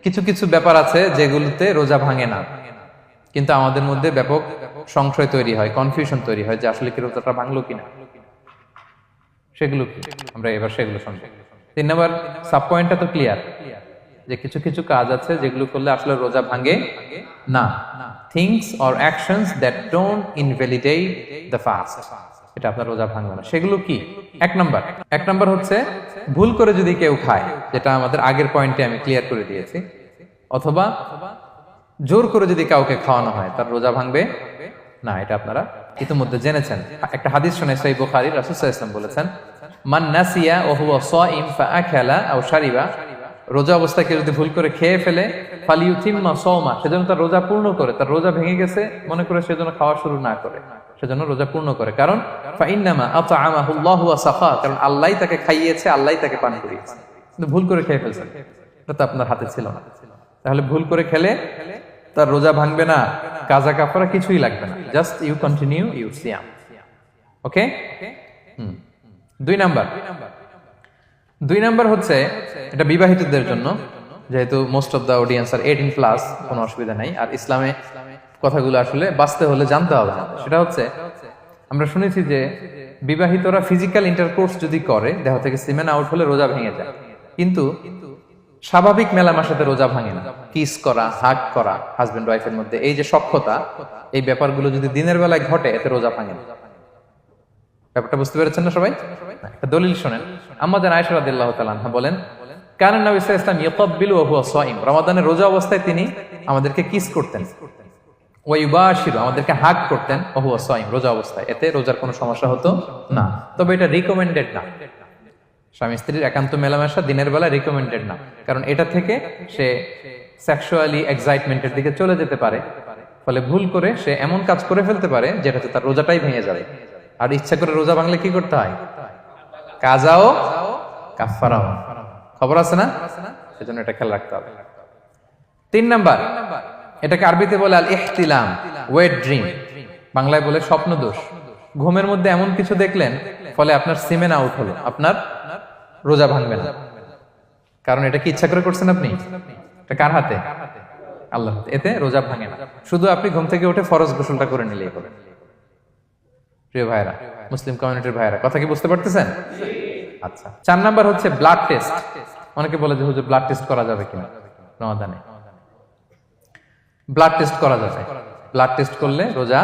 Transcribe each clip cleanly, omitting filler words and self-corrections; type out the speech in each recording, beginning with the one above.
কিছু কিছু ব্যাপার আছে যেগুলোতে রোজা ভাঙে না, কিন্তু আমাদের মধ্যে ব্যাপক সংশয় তৈরি হয়, কনফিউশন তৈরি হয় যে আসলে কি রোজাটা ভাঙলো কিনা। সেগুলো কি আমরা এবার সেগুলো শুনবো। 3 নম্বর সাব পয়েন্টটা তো ক্লিয়ার যে কিছু কিছু কাজ আছে যেগুলো করলে আসলে রোজা ভাঙে না। Things or actions that don't invalidate the fast, এটা আপনার রোজা ভাঙবে না। সেগুলো কি? এক নাম্বার হচ্ছে ভুল করে যদি কেউ খায়, যেটা আমাদের আগের পয়েন্টে আমি ক্লিয়ার করে দিয়েছি, অথবা জোর করে যদি কাউকে খাওয়ানো হয়, তার রোজা ভাঙবে না। এটা আপনারা ইতিমধ্যে জেনেছেন। একটা হাদিস শুনে সহিহ বুখারী, রাসূল সাল্লাল্লাহু আলাইহি ওয়াসাল্লাম বলেছেন, মান নাসিয়া ওয়া হুয়া সাইম ফাআকালা আও শারিবা, রোজা অবস্থায় কেউ যদি ভুল করে খেয়ে ফেলে, ফালিউতিম্মা সাওমা, সেজন্য তার রোজা পূর্ণ করে। তার রোজা ভেঙে গেছে মনে করে সেজন্য খাওয়া শুরু না করে, সেজন্য রোজা পূর্ণ করে। কারণ ফাইন্নামা আতআমাহুল্লাহু ওয়া সাফা, কারণ আল্লাহই তাকে খাইয়েছে, আল্লাহই তাকে পান করিয়েছে। কিন্তু ভুল করে খেয়ে ফেলছেন, এটা তো আপনার হাতে ছিল না। তাহলে ভুল করে খেলে তার রোজা ভাঙবে না, কাজা কাফারা কিছুই লাগবে না, জাস্ট ইউ কন্টিনিউ ইউ সিয়াম। ওকে। 2 নাম্বার হচ্ছে, এটা বিবাহিতদের জন্য, যেহেতু মোস্ট অফ দা অডিয়েন্স আর 18+, কোনো অসুবিধা নাই। আর ইসলামে কথাগুলো আসলে বাঁচতে হলে জানতে হবে না। সেটা হচ্ছে, আমরা শুনেছি যে বিবাহিতরা ফিজিক্যাল ইন্টারকোর্স যদি করে, দেহ থেকে সিমেন আউট হলে রোজা ভেঙে যায়, কিন্তু স্বাভাবিক মেলামেশার সাথে রোজা ভাঙে না। কিস করা, হাগ করা হাজবেন্ড ওয়াইফের মধ্যে, এই যে সখ্যতা, এই ব্যাপারগুলো যদি দিনের বেলায় ঘটে, এতে রোজা ভাঙে না। ব্যাপারটা বুঝতে পেরেছেন না সবাই? একটা দলিল শোনেন। আম্মাজান আয়েশা রাদিয়াল্লাহু তাআলা আনহা বলেন, কানা নবী সাল্লাল্লাহু আলাইহি ওয়াসাল্লাম ইয়াকাব্বিলু ওয়া হুয়া সাইম, রমাদানের রোজা অবস্থায় তিনি আমাদেরকে কিস করতেন, ওয়া ইউবাশিরু, আমাদেরকে হাগ করতেন, ওয়া হুয়া সাইম, রোজা অবস্থায়। এতে রোজার কোনো সমস্যা হতো না। তবে এটা রিকমেন্ডেড না। স্বামী স্ত্রীর একান্ত মেলামেশা দিনের বেলা রিকমেন্ডেড না, কারণ এটা থেকে সে সেক্সুয়ালি এক্সাইটমেন্টের দিকে চলে যেতে পারে। ফলে ভুল করে সে এমন কাজ করে ফেলতে পারে যেটাতে তার রোজাটাই ভেঙে যাবে। আর ইচ্ছা করে রোজা ভাঙলে কি করতে হয়? কাজাও কাফারাও, খবর আছে না? সেজন্য এটা খেয়াল রাখতে হবে। 3 নাম্বার, এটাকে আরবিতে বলে আল ইহতিলাম, ওয়েট ড্রিম, বাংলায় বলে স্বপ্ন দোষ। ঘুমের মধ্যে এমন কিছু দেখলেন, ফলে আপনার সিমেন আউট হলো, আপনার রোজা ভাঙবে না। কারণ এটা কি ইচ্ছা করে করছেন আপনি? এটা কার হাতে? আল্লাহর হাতে। এতে রোজা ভাঙে না। শুধু আপনি ঘুম থেকে উঠে ফরজ গোসলটা করে নিলেই হবে। প্রিয় ভাইরা, মুসলিম কমিউনিটির ভাইরা, কথা কি বুঝতে পারতেছেন? আচ্ছা। 4 নাম্বার হচ্ছে ব্লাড টেস্ট। অনেকে বলে যে হুজুর ব্লাড টেস্ট করা যাবে কিনা রমাদানে? ব্লাড টেস্ট করা যাবে। ব্লাড টেস্ট করলে রোজা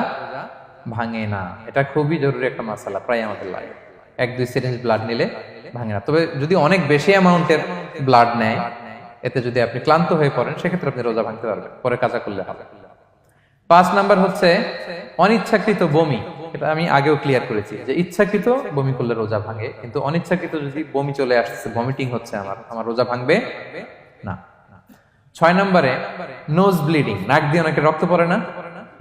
ভাঙে না। এটা খুবই জরুরি একটা মাসালা, প্রায় আমাদের লাগে। 1-2 সিরিঞ্জ ব্লাড নিলে ভাঙে না। তবে যদি অনেক বেশি অ্যামাউন্টের ব্লাড নেয়, এতে যদি আপনি ক্লান্ত হয়ে পড়েন, সেক্ষেত্রে আপনি রোজা ভাঙতে পারবেন, পরে কাজা করলে হবে। 5 নাম্বার হচ্ছে অনিচ্ছাকৃত বমি। এটা আমি আগেও ক্লিয়ার করেছি যে ইচ্ছাকৃত বমি করলে রোজা ভাঙে, কিন্তু অনিচ্ছাকৃত যদি বমি চলে আসছে, ভমিটিং হচ্ছে, আমার রোজা ভাঙবে না। 6 নম্বরে নোজ ব্লিডিং, নাক দিয়ে অনেকে রক্ত পড়ে না,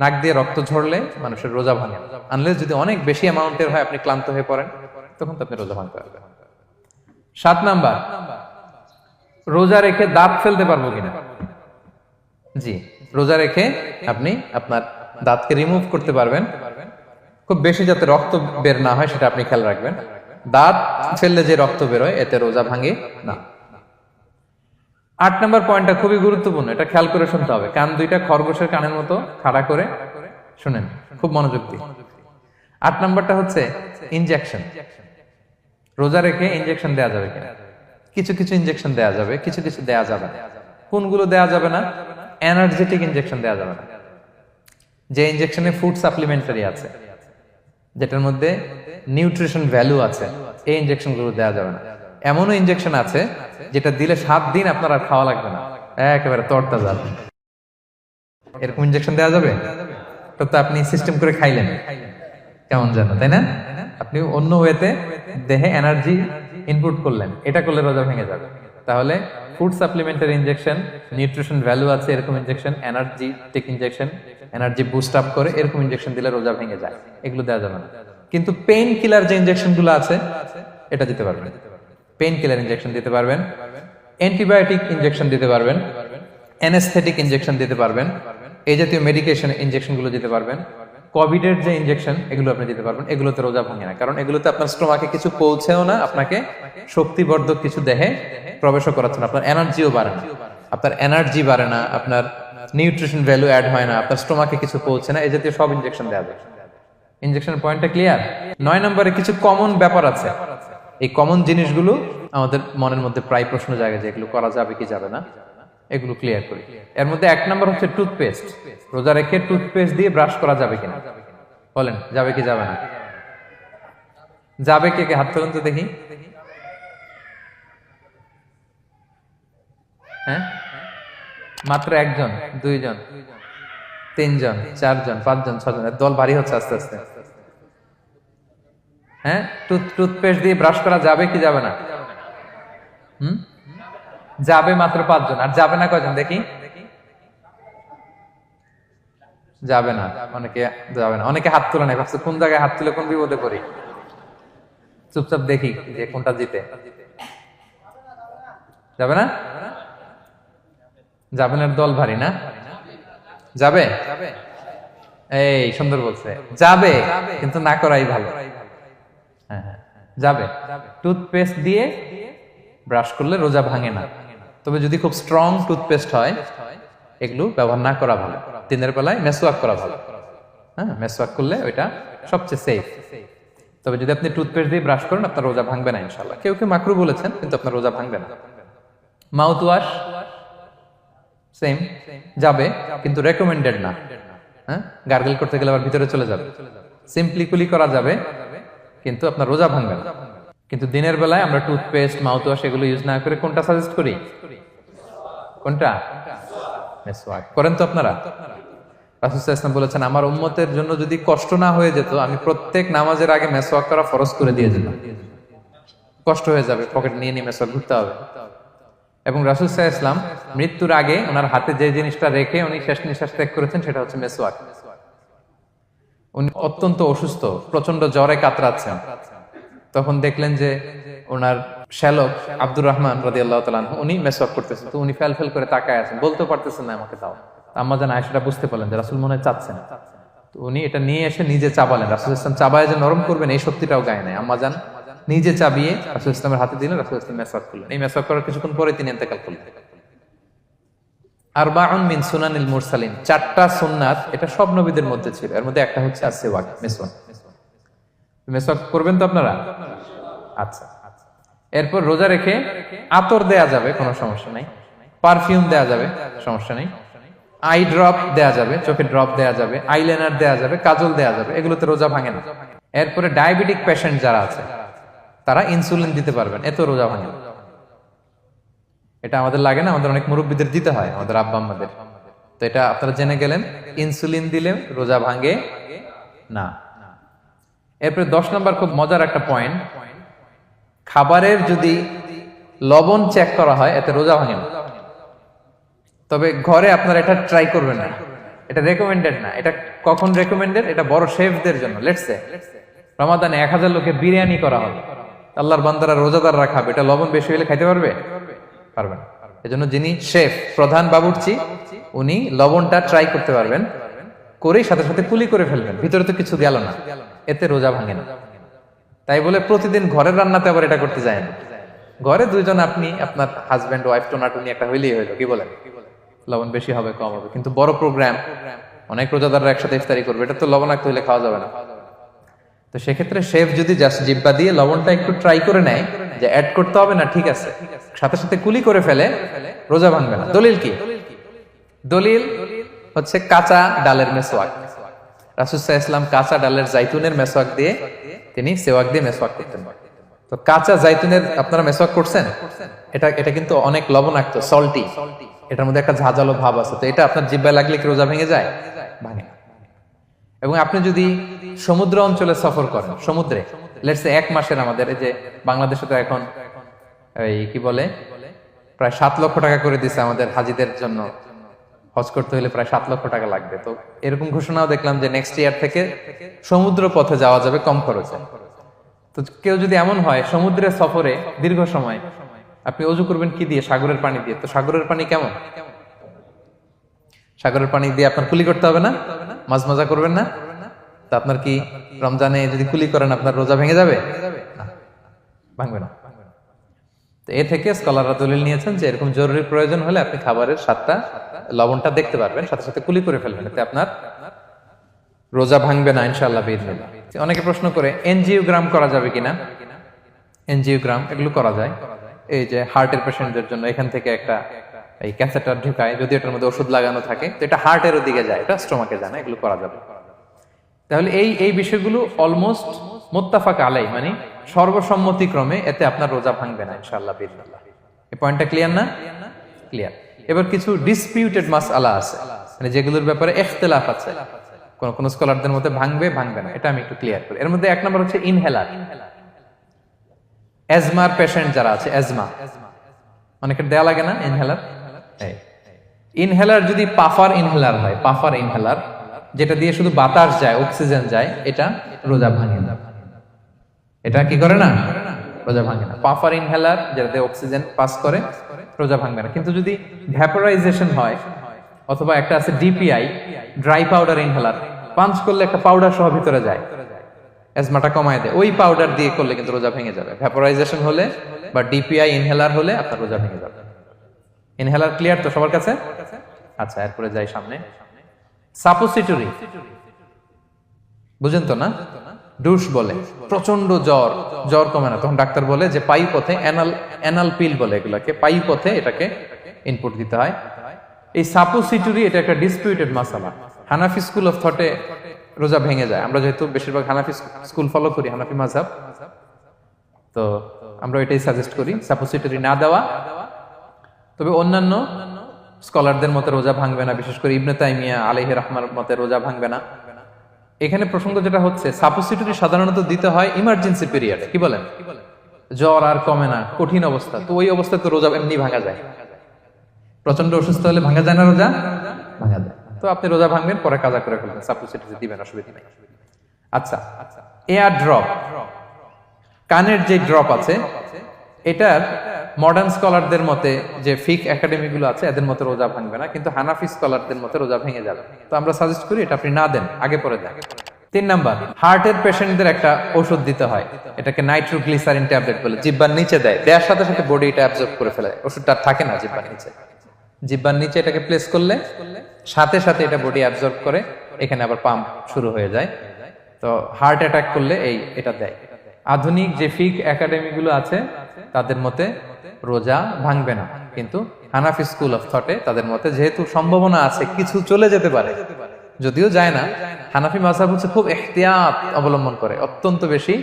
নাক দিয়ে রক্ত ঝরলে মানুষের রোজা ভাঙে না, আনলেস যদি অনেক বেশি অ্যামাউন্টের হয়, আপনি ক্লান্ত হয়ে পড়েন, তখন তো আপনি রোজা ভাঙতে পারবেন। 7 নাম্বার, রোজা রেখে দাঁত ফেলতে পারবো কিনা? জি, রোজা রেখে আপনি আপনার দাঁতকে রিমুভ করতে পারবেন, খুব বেশি যাতে রক্ত বের না হয় সেটা আপনি খেয়াল রাখবেন। দাঁত ফেললে যে রক্ত বেরোয়, এতে রোজা ভাঙে না। 8 নম্বর পয়েন্টটা খুবই গুরুত্বপূর্ণ, এটা খেয়াল করে শুনতে হবে। কান দুইটা খরগোশের কানের মতো খাড়া করে শুনেন, খুব মনোযোগ দিয়ে। 8 নম্বরটা হচ্ছে ইনজেকশন। রোজা রেখে ইনজেকশন দেওয়া যাবে কিনা? কিছু কিছু ইনজেকশন দেওয়া যাবে, কিছু কিছু দেওয়া যাবে না। কোনগুলো দেওয়া যাবে না? এনার্জেটিক ইনজেকশন দেওয়া যাবে না। যে ইনজেকশনে ফুড সাপ্লিমেন্টারি আছে, যেটার মধ্যে নিউট্রিশন ভ্যালু আছে, এই ইনজেকশন গুলো দেওয়া যাবে না। এমনও ইনজেকশন আছে যেটা দিলে 7 দিন আপনার আর খাওয়া লাগবে না, একেবারে তরতাজা। এরকম ইনজেকশন দেওয়া যাবে? তো আপনি সিস্টেম করে খাইলেন কেমন জানো, তাই না? আপনি অন্য ওয়েতে দেহে এনার্জি ইনপুট করলেন, এটা করলে রোজা ভেঙে যাবে। তাহলে food supplementary injection, nutrition value আছে এরকম injection, energetic injection, energy boost up করে এরকম ইনজেকশন দিলে রোজা ভেঙে যায়, এগুলো দেওয়া যাবে না। কিন্তু পেইন কিলার যে ইনজেকশন গুলো আছে, এটা দিতে পারবেন। পেইন কিলার ইনজেকশন দিতে পারবেন, অ্যান্টিবায়োটিক ইনজেকশন দিতে পারবেন, অ্যানেস্থেটিক ইনজেকশন দিতে পারবেন, এই জাতীয় মেডিকেশন ইনজেকশন গুলো দিতে পারবেন। কোভিডের যে ইনজেকশন, এগুলো আপনি দিতে পারবেন। এগুলোতে রোজা ভাঙে না, কারণ এগুলোতে আপনার স্টোমাকে কিছু পৌঁছেও না, আপনাকে শক্তিবর্ধক কিছু দেহে প্রবেশও করাচ্ছে না, আপনার এনার্জিও বাড়ে না। আপনার এনার্জি বাড়ে না, আপনার নিউট্রিশন ভ্যালু অ্যাড হয় না, আপনার স্টোমাকে কিছু পৌঁছে না, এই জাতীয় সব ইনজেকশন দেওয়া যায়। ইনজেকশনের পয়েন্টটা ক্লিয়ার? 9 নম্বরে কিছু কমন ব্যাপার আছে। এই কমন জিনিসগুলো আমাদের মনের মধ্যে প্রায় প্রশ্ন জাগে যে এগুলো করা যাবে কি যাবে না, এগুলো ক্লিয়ার করি। এর মধ্যে 1 নম্বর হচ্ছে টুথপেস্ট। রোজা রেখে টুথপেস্ট দিয়ে ব্রাশ করা যাবে কিনা, বলেন যাবে কি যাবে না? যাবে, কে কে হাত তুলুন তো দেখি। হ্যাঁ, মাত্র 1 জন, 2 জন, 3 জন, 4 জন, 5 জন, 6 জন, দল ভারী হচ্ছে আস্তে আস্তে। হ্যাঁ, টুথপেস্ট দিয়ে ব্রাশ করা যাবে কি যাবে না? যাবে মাত্র 5 জন। আর যাবে না কয়জন দেখি? যাবে না, অনেকে যাবে না। অনেকে হাত তুলে নাই, ভাবছে কোন জায়গায় হাত তুলে কোন বিপদে পড়ি। চুপচাপ দেখি যে কোনটা জিতে। যাবে না? যাবে না, দল ভারী না? যাবে? এই সুন্দর বলছে, যাবে, কিন্তু না করাই ভালো। হ্যাঁ হ্যাঁ, যাবে। টুথপেস্ট দিয়ে ব্রাশ করলে রোজা ভাঙে না, তবে যদি খুব স্ট্রং টুথপেস্ট হয় এগুলো ব্যবহার না করা ভালো। দিনের বেলায় মেসওয়াক করা ভালো। হ্যাঁ, মেসওয়াক করলে ওইটা সবচেয়ে সেফ। তবে যদি আপনি টুথপেস্ট দিয়ে ব্রাশ করেন আপনার রোজা ভাঙবে না ইনশাআল্লাহ। কেউ কেউ মাকরু বলেছেন, কিন্তু আপনার রোজা ভাঙবে না। মাউথ ওয়াশ সেম, যাবে, কিন্তু রেকমেন্ডেড না। হ্যাঁ, গার্গল করতে গেলে আবার ভিতরে চলে যাবে। সিম্পলি কুলি করা যাবে, কিন্তু আপনার রোজা ভাঙবে না। কিন্তু দিনের বেলায় আমরা টুথপেস্ট, মাউথ ওয়াশ এগুলো ইউজ না করে কোনটা সাজেস্ট করি? কোনটা? মেসওয়াক করেন তো আপনারা? রাসূল সাল্লাল্লাহু আলাইহি ওয়াসাল্লাম বলেছেন, আমার উম্মতের জন্য যদি কষ্ট না হয়ে যেত আমি প্রত্যেক নামাজের আগে মেসওয়াক করা ফরজ করে দিয়ে যেতাম। কষ্ট হয়ে যাবে, পকেট নিয়ে নিয়ে মেসওয়াক ঘুরতে হবে। এবং রাসূল সাল্লাল্লাহু আলাইহি ওয়াসাল্লাম মৃত্যুর আগে ওনার হাতে যে জিনিসটা রেখে উনি শেষ নিঃশ্বাস ত্যাগ করেছেন সেটা হচ্ছে মেসওয়াক। উনি অত্যন্ত অসুস্থ, প্রচন্ড জ্বরে কাতরাচ্ছেন। তখন দেখলেন যে ওনার শ্যালক আব্দুর রহমান রাদিয়াল্লাহু তাআলা আনহু উনি মেসওয়াক করতেছেন, তো উনি ফেল করে তাকায় আছেন, বলতে পারতেছেন না আমাকে দাও। আম্মা জান আয়েশা বুঝতে পারলেন যে রাসূল মনে হয় চাচ্ছেন, তো উনি এটা নিয়ে এসে নিজে চাবালেন। রাসূল সাল্লাল্লাহু আলাইহি ওয়াসাল্লাম চাবায় যে নরম করবেন এই শক্তিটাও গায়ে নাই। আম্মা জান নিজে চাবিয়ে রাসূল সাল্লাল্লাহু আলাইহি ওয়াসাল্লামের হাতে দিলেন, রাসূল সাল্লাল্লাহু আলাইহি ওয়াসাল্লাম মেসওয়াক করলেন। এই মেসওয়াক করার কিছুক্ষণ পরে তিনি ইন্তেকাল করলেন। আরবাউন মিন সুনানিল মুরসালিন, 4টা সুন্নাত, এটা সব নবীদের মধ্যে ছিল। এর মধ্যে একটা হচ্ছে আসওয়াক, মেসওয়াক। মেসওয়াক করবেন তো আপনারা? আচ্ছা। এরপর রোজা রেখে আতর দেয়া যাবে, কোনো সমস্যা নাই। পারফিউম দেয়া যাবে, সমস্যা নেই। আই ড্রপ দেয়া যাবে, চোখে ড্রপ দেয়া যাবে, আইলাইনার দেয়া যাবে, কাজল দেয়া যাবে, এগুলোতে রোজা ভাঙে না। এরপরে ডায়াবেটিক পেশেন্ট যারা আছে তারা ইনসুলিন দিতে পারবেন, এত রোজা ভাঙে না। এটা আমাদের লাগে না, আমাদের অনেক মুরব্বীদের দিতে হয়, আমাদের আব্বা আম্মাদের। তো এটা আপনারা জেনে গেলেন, ইনসুলিন দিলে রোজা ভাঙে না। এরপরে 10 নম্বর খুব মজার একটা পয়েন্ট, খাবারের যদি লবণ চেক করা হয় এতে রোজা ভাঙে না। তবে ঘরে আপনারা এটা ট্রাই করবেন না, এটা রেকমেন্ডেড না। এটা কখন রেকমেন্ডেড? এটা বড় শেফদের জন্য। লেটস সে রমাদানে 1000 লোকের বিরিয়ানি করা হবে, আল্লাহর বান্দারা রোজাদাররা খাবে, এটা লবণ বেশি হলে খাইতে পারবে? পারবে না। এজন্য যিনি শেফ, প্রধান বাবুর্চি, উনি লবণটা ট্রাই করতে পারবেন, করেই সাথে সাথে কুলি করে ফেলবেন, ভিতরে তো কিছু গেল না, এতে রোজা ভাঙে না। তাই বলে প্রতিদিন ঘরের রান্নাতে আবার এটা করতে যায় না। ঘরে 2 জন, আপনি আপনার হাজবেন্ড ওয়াইফ টোনাটুনি একটা হইলেই হইলো, কি বলেন? লবণ বেশি হবে কম হবে, কিন্তু বড় প্রোগ্রাম, অনেক রোজাদাররা একসাথে ইফতারি করবে, এটা তো লবণাক্ত হইলে খাওয়া যাবে না। তো সেক্ষেত্রে শেফ যদি জাস্ট জিব্বা দিয়ে লবণটা একটু ট্রাই করে নেয় যে অ্যাড করতে হবে না, ঠিক আছে, সাথে সাথে কুলি করে ফেলে, রোজা ভাঙবে না। দলিল কি? দলিল হচ্ছে কাঁচা ডালের মেসওয়াক। রাসূল সাল্লাল্লাহু আলাইহি ওয়াসাল্লাম কাঁচা ডালের জাইতুনের মেসওয়াক দিয়ে তিনি সেওয়াক দিয়ে মেসওয়াক করতেন। তো কাঁচা জাইতুনের আপনারা মেসওয়াক করছেন, এটা কিন্তু অনেক লবণাক্ত, সল্টি, এটার মধ্যে একটা ঝাঁঝালো ভাব আছে। তো এটা আপনার জিহ্বায় লাগলে কি রোজা ভেঙে যায়? ভাঙে না। এবং আপনি যদি সমুদ্র অঞ্চলে সফর করেন, সমুদ্রে লেটস সে 1 মাসের, আমাদের এই যে বাংলাদেশে তো এখন এই কি বলে প্রায় 7 লক্ষ টাকা করে দিছে আমাদের হাজিদের জন্য, হজ করতে হলে প্রায় 7 লক্ষ টাকা লাগবে। তো এরকম ঘোষণাও দেখলাম যে নেক্সট ইয়ার থেকে সমুদ্র পথে যাওয়া যাবে কম খরচে। তো কেউ যদি এমন হয় সমুদ্রের সফরে দীর্ঘ সময়, আপনি ওযু করবেন কি দিয়ে? সাগরের পানি দিয়ে। তো সাগরের পানি কেমন? সাগরের পানি দিয়ে আপনার কুলি করতে হবে না? মাছ মজা করবেন না? তা আপনার কি রমজানে যদি কুলি করেন আপনার রোজা ভেঙে যাবে? না, ভাঙবে না। তো তো এ থেকে স্কলাররা দলিল নিয়েছেন যে এরকম জরুরি প্রয়োজন হলে আপনি খাবারের স্বাদটা লবণটা দেখতে পারবেন, সাথে সাথে কুলি করে ফেলবেন, এতে আপনার রোজা ভাঙবে না ইনশাআল্লাহ বিইذনিল্লাহ। অনেকে প্রশ্ন করে এনজিওগ্রাম করা যাবে কিনা। এনজিওগ্রাম এগুলো করা যায়, এই যে হার্টের পেশেন্টদের জন্য এখান থেকে একটা এই ক্যাথেটার ঢুকায়, যদি এটার মধ্যে ওষুধ লাগানো থাকে তো এটা হার্টের দিকে যায়, এটা স্টোমাকে যায় না, এগুলো করা যাবে। তাহলে এই বিষয়গুলো অলমোস্ট মুত্তাফাক আলাই, মানে সর্বসম্মতিক্রমে এতে আপনার রোজা ভাঙবে না ইনশাআল্লাহ বিইذনিল্লাহ। এই পয়েন্টটা ক্লিয়ার না? ক্লিয়ার। এবার কিছু ডিসপিউটেড মাসআলা আছে, মানে যেগুলোর ব্যাপারে ইখতিলাফ আছে, কোন কোন স্কলারদের মধ্যে ভাঙবে ভাঙবে না, এটা আমি একটু ক্লিয়ার করি। এর মধ্যে এক নম্বর হচ্ছে ইনহেলার। অ্যাজমার পেশেন্ট যারা আছে, অ্যাজমা অনেকের দেয়া লাগে না ইনহেলার। ইনহেলার যদি পাফার ইনহেলার হয়, পাফার ইনহেলার যেটা দিয়ে শুধু বাতাস যায়, অক্সিজেন যায়, এটা রোজা ভাঙে না। এটা কি করে না? রোজা ভাঙে না। পাফার ইনহেলার যেটা দিয়ে অক্সিজেন পাস করে, রোজা ভাঙবে না। কিন্তু যদি ভ্যাপোরাইজেশন হয়, অথবা একটা আছে DPI, dry powder inhaler, punch করলে একটা পাউডার সহ ভিতরে যায়, অ্যাজমাটা কমায় দেয়, ওই পাউডার দিয়ে করলে কিন্তু রোজা ভেঙে যাবে। ভ্যাপোরাইজেশন হলে বা ডিপিআই ইনহেলার হলে আপনার রোজা ভেঙে যাবে। ইনহেলার ক্লিয়ার তো সবার কাছে? আচ্ছা, এরপরে যাই সামনে। সাপোসিটরি বুঝেন তো না? ডুশ বলে, প্রচন্ড জ্বর কমে না, তখন ডাক্তার বলে যে পাই পথে অ্যানাল পিল বলে এগুলাকে, পাই পথে এটাকে ইনপুট দিতে হয়। এই সাপোসিটরি এটা একটা ডিসপিউটেড মাসালা। হানাফি স্কুল অফ থটে রোজা ভেঙে যায়। আমরা যেহেতু বেশিরভাগ হানাফি স্কুল ফলো করি, হানাফি মাযহাব, তো আমরা এটাই সাজেস্ট করি সাপোসিটরি না দেওয়া। তবে অন্যান্য স্কলারদের মতে রোজা ভাঙবে না, বিশেষ করে ইবনে তাইমিয়া আলাইহি রাহমার মতে রোজা ভাঙবে না। এখানে প্রসঙ্গ যেটা হচ্ছে, সাপোসিটরি সাধারণত দিতে হয় ইমার্জেন্সি পিরিয়ডে। কি বলেন? জ্বর আর কমে না, কঠিন অবস্থা, তো ওই অবস্থায় তো রোজা এমনি ভাঙা যায়। প্রচন্ড অসুস্থ হলে ভাঙা যায় না রোজা? ভাঙা যায়। তো আপনি রোজা ভাঙবেন, পরে কাজা করে ফেলবেন, সাপোসিটরি দিবেন, অসুবিধা নেই। আচ্ছা, এয়ার ড্রপ, কানের যে ড্রপ আছে, এটার মডার্ন স্কলারদের মতে, যে ফিক একাডেমি গুলো আছে, এদের মতে রোজা ভাঙবে না, কিন্তু হানাফি স্কলারদের মতে রোজা ভেঙে যাবে। তো আমরা সাজেস্ট করি এটা আপনি না দেন, আগে পরে দেন। 3 নাম্বার, হার্টের পেশেন্টদের একটা ওষুধ দিতে হয়, এটাকে নাইট্রোগ্লিসারিন ট্যাবলেট বলে, জিহ্বার নিচে দেয়, দেওয়ার সাথে সাথে বডি এটা অ্যাবজর্ব করে ফেলে, ওষুধটা থাকে না জিহ্বার নিচে। জিহ্বার নিচে এটাকে প্লেস করলে সাথে সাথে এটা বডি অ্যাবজর্ব করে, এখানে আবার পাম্প শুরু হয়ে যায়। তো হার্ট অ্যাটাক করলে এটা দেয়। আধুনিক যে ফিক একাডেমি গুলো আছে তাদের মতে রোজা ভাঙবে না, কিন্তু হানাফি স্কুল অফ থটে তাদের মতে যেহেতু সম্ভাবনা আছে কিছু চলে যেতে পারে, যদিও যায় না, হানাফি মাযহাব হচ্ছে খুব ইহতিয়াত অবলম্বন করে, অত্যন্ত বেশি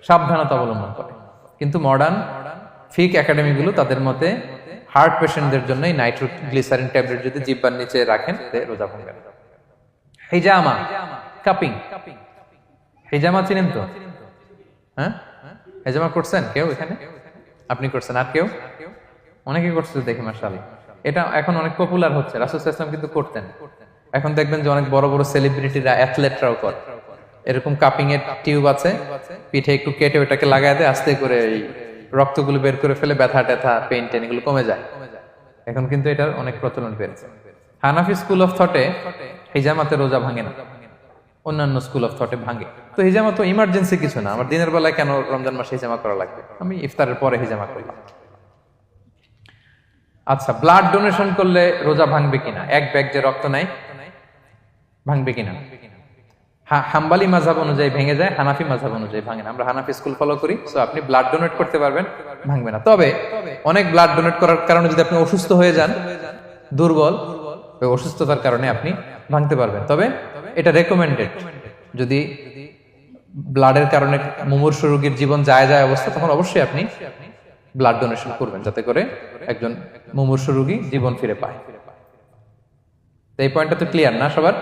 সাবধানতা অবলম্বন করে। কিন্তু মডার্ন ফিক একাডেমি গুলো তাদের মতে হার্ট পেশেন্টদের জন্য নাইট্রোগ্লিসারিন ট্যাবলেট যদি জিহ্বার নিচে রাখেন রোজা ভাঙবে না। হিজামা, কাপিং, হিজামা চিনেন তো? হ্যাঁ, হিজামা করছেন কেউ এখানে? আপনি করছেন, আর কেউ? অনেকে করছে দেখি মাশাআল্লাহ। এটা এখন অনেক পপুলার হচ্ছে, রাসূল সাল্লাল্লাহু আলাইহি ওয়াসাল্লাম কিন্তু করতেন। এখন দেখবেন যে অনেক বড় বড় সেলিব্রিটিরা, অ্যাথলেটরাও করে। এরকম কাপিং এর টিউব আছে, পিঠে একটু কেটে ওটাকে লাগায় দেয়, আস্তে করে এই রক্তগুলো বের করে ফেলে, ব্যথা ট্যাথা, পেইন টেন এগুলো কমে যায়। এখন কিন্তু এটার অনেক প্রচলন পেয়েছে। হানাফি স্কুল অফ থটে হিজামাতে রোজা ভাঙে না, অন্যান্য স্কুল অফ থটে ভাঙে। তো হিজামা তো ইমার্জেন্সি কিছু না, আমার দিনের বেলায় কেন রমজান মাসে হিজামা করা লাগবে, আমি ইফতারের পরে হিজামা করলাম। আচ্ছা, ব্লাড ডোনেশন করলে রোজা ভাঙবে কিনা? এক ব্যাগ যে রক্ত নেয়, ভাঙবে কিনা? হাম্বালি মাযহাব অনুযায়ী ভেঙে যায়, হানাফি মাযহাব অনুযায়ী ভাঙে না। আমরা হানাফি স্কুল ফলো করি, সো আপনি ব্লাড ডোনেট করতে পারবেন, ভাঙবে না। তবে অনেক ব্লাড ডোনেট করার কারণে যদি আপনি অসুস্থ হয়ে যান, দুর্বল, ওই অসুস্থতার কারণে আপনি ভাঙতে পারবেন। তবে এটা রেকমেন্ডেড, যদি ব্লাডের কারণে মুমূর্ষু রোগীর জীবন যায় অবস্থা, তখন অবশ্যই আপনি ব্লাড ডোনেশন করবেন, যাতে করে একজন মুমূর্ষু রোগী জীবন ফিরে পায়। তো এই পয়েন্টটা তো ক্লিয়ার না সবার?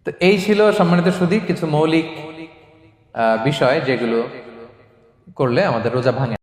তো এই ছিল সম্মানিত সুধী কিছু মৌলিক বিষয় যেগুলো করলে আমাদের রোজা ভাঙে।